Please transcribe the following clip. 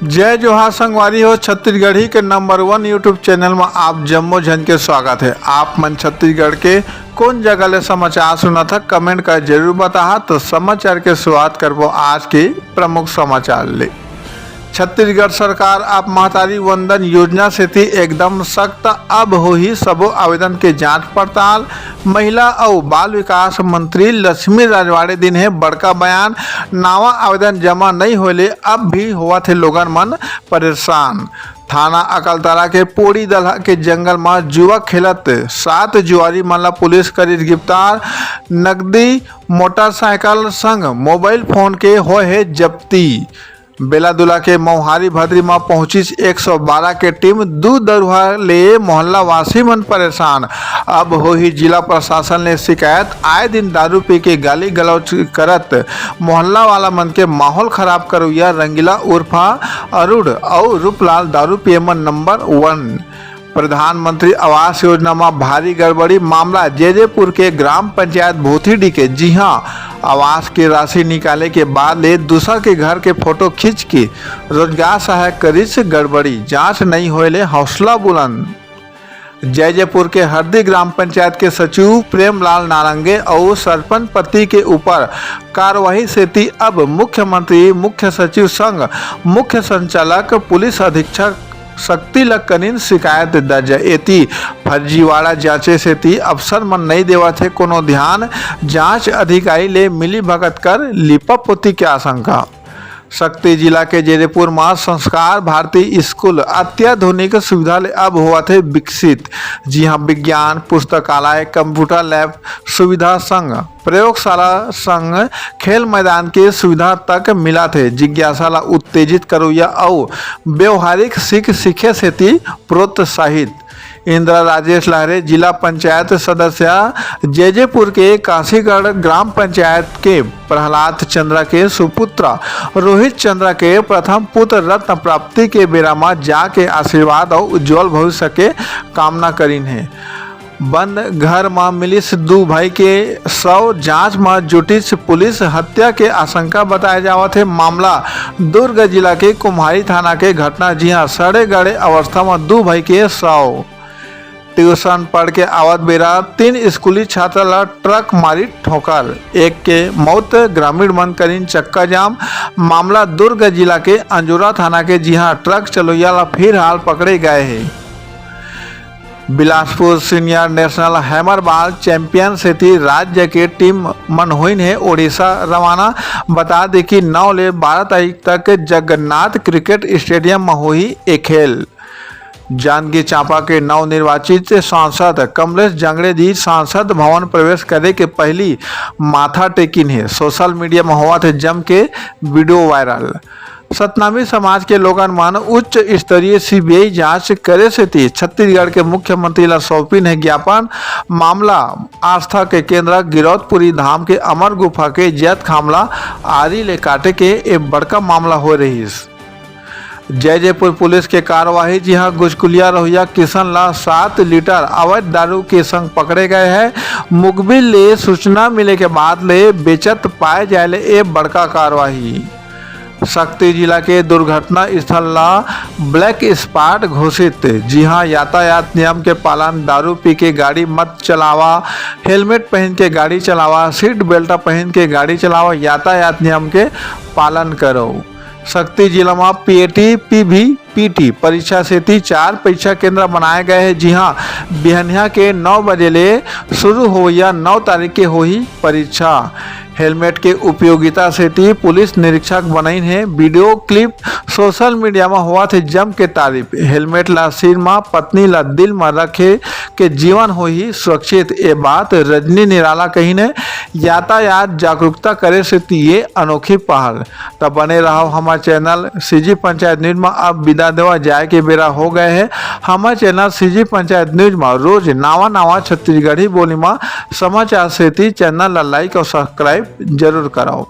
जय जोहार संगवारी हो। छत्तीसगढ़ी के नंबर 1 यूट्यूब चैनल में आप जम्मो जन के स्वागत है। आप मन छत्तीसगढ़ के कौन जगह ले समाचार सुना था कमेंट कर जरूर बता। तो समाचार के शुरुआत करबो आज के प्रमुख समाचार ले। छत्तीसगढ़ सरकार आप महतारी वंदन योजना से थी एकदम सख्त। अब हो ही सबो आवेदन के जांच पड़ताल। महिला और बाल विकास मंत्री लक्ष्मी राजवाड़े दिन है बड़का बयान। नावा आवेदन जमा नहीं होले अब भी हुआ थे लोगन मन परेशान। थाना अकलतरा के पोड़ी दलहा के जंगल में जुआ खेलत 7 जुआरी मन ला पुलिस करी गिरफ्तार। नकदी मोटरसाइकिल संग मोबाइल फोन के हो है जब्ती। बेलादुला के मौहारी भद्री में पहुंची 112 के टीम। दूध दरुहा ले मोहल्ला वासी मन परेशान। अब हो ही जिला प्रशासन ने शिकायत। आए दिन दारू पी के गाली गलौज करत मोहल्ला वाला मन के माहौल खराब करुया रंगीला उर्फा अरुण और रूपलाल दारू पिए मन नंबर 1। प्रधानमंत्री आवास योजना में भारी गड़बड़ी मामला जैजेपुर के ग्राम पंचायत भूथीडी के। जी हां, आवास की राशि निकाले के बाद ले दूसर के घर के फोटो खींच के रोजगार सहायक करीस गड़बड़ी। जांच नहीं होले हौसला बुलंद। जैजेपुर के हरदी ग्राम पंचायत के सचिव प्रेमलाल नारंगे और सरपंच पति के ऊपर कार्रवाई से थी अब मुख्यमंत्री मुख्य सचिव संग मुख्य संचालक पुलिस अधीक्षक शक्ति लक्कनिन शिकायत दर्ज एती। फर्जीवाड़ा जांचे से थी अफसर मन नहीं देवा थे कोनो ध्यान। जांच अधिकारी ले मिली भगत कर लिपापोती की आशंका। शक्ति जिला के जैजेपुर में संस्कार भारती स्कूल अत्याधुनिक सुविधा ले अब हुआ थे विकसित। जी हाँ, विज्ञान पुस्तकालय कंप्यूटर लैब सुविधा संग प्रयोगशाला संग खेल मैदान के सुविधा तक मिला थे। जिज्ञासा उत्तेजित करुया और व्यवहारिक सीखे से थी प्रोत्साहित। इंदिरा राजेश लहरे जिला पंचायत सदस्य जैजेपुर के काशीगढ़ ग्राम पंचायत के प्रहलाद चंद्रा के सुपुत्र रोहित चंद्रा के प्रथम पुत्र रत्न प्राप्ति के बेरा में जाके आशीर्वाद और उज्जवल भविष्य के कामना करीन है। बंद घर में मिलिस 2 भाई के 100 जांच में जुटिस पुलिस। हत्या के आशंका बताया जावत है। मामला दुर्ग जिला के कुम्हारी थाना के घटना। जी हाँ, सड़े गड़े अवस्था में 2 भाई के 100 ट्यूशन पढ़ के आवत बेरा 3 स्कूली छात्र ला ट्रक मारी ठोकर। एक के मौत। ग्रामीण मन करीन चक्का जाम। मामला दुर्ग जिला के अंजुरा थाना के। जी हाँ, ट्रक चलोइया ला फिर हाल पकड़े गए हैं। Bilaspur senior national hammer ball champion से थी राज्य के टीम मन हुई है ओडिशा रवाना। बता दें कि 9 ले 12 तारीख तक जगन्नाथ क्रिकेट स्टेडियम में हुई एक खेल। जांजगीर चांपा के नवनिर्वाचित सांसद कमलेश जंगड़े जी सांसद भवन प्रवेश करे के पहली माथा टेकिन है। सोशल मीडिया में हुआ थे जम के वीडियो वायरल। सतनामी समाज के लोगन मन उच्च स्तरीय सीबीआई जांच करे से थी छत्तीसगढ़ के मुख्यमंत्री ला सौंपिन है ज्ञापन। मामला आस्था के केंद्र गिरौदपुरी धाम के अमर गुफा के जैत खामला आरी ले काटे के एक बड़का मामला हो रही। जैजेपुर पुलिस के कार्यवाही। जी हाँ, गुजकुलिया रोहिया किशन ला 7 लीटर अवैध दारू के संग पकड़े गए हैं। मुखबिर ले सूचना मिले के बाद ले बेचत पाए जाए ले एक बड़का कार्यवाही। शक्ति जिला के दुर्घटना स्थल ला ब्लैक स्पॉट घोषित। जी हाँ, यातायात नियम के पालन। दारू पी के गाड़ी मत चलावा। हेलमेट पहन के गाड़ी चलावा। सीट बेल्ट पहन के गाड़ी चलावा। यातायात नियम के पालन करो। शक्ति जिला में पीएटी पीवी पीटी परीक्षा से थी 4 परीक्षा केंद्र बनाए गए हैं। जी हाँ, बिहनिया के 9 बजे ले शुरू हो या 9 तारीख के हो ही परीक्षा। हेलमेट के उपयोगिता से थी पुलिस निरीक्षक बनाई है। वीडियो क्लिप सोशल मीडिया में हुआ थे जम के तारीफ। हेलमेट ला सिर में पत्नी ला दिल में रखे के जीवन हो ही सुरक्षित। ये बात रजनी निराला कही ने यातायात जागरूकता करे से थी ये अनोखी पहल। तब बने रहो हमारे चैनल सीजी पंचायत न्यूज में। अब विदा देवा जाए के बेरा हो गए हैं। हमारे चैनल सीजी पंचायत न्यूज में रोज नावा छत्तीसगढ़ी बोली में समाचार से थी। चैनल ला लाइक और सब्सक्राइब जरूर कराओ।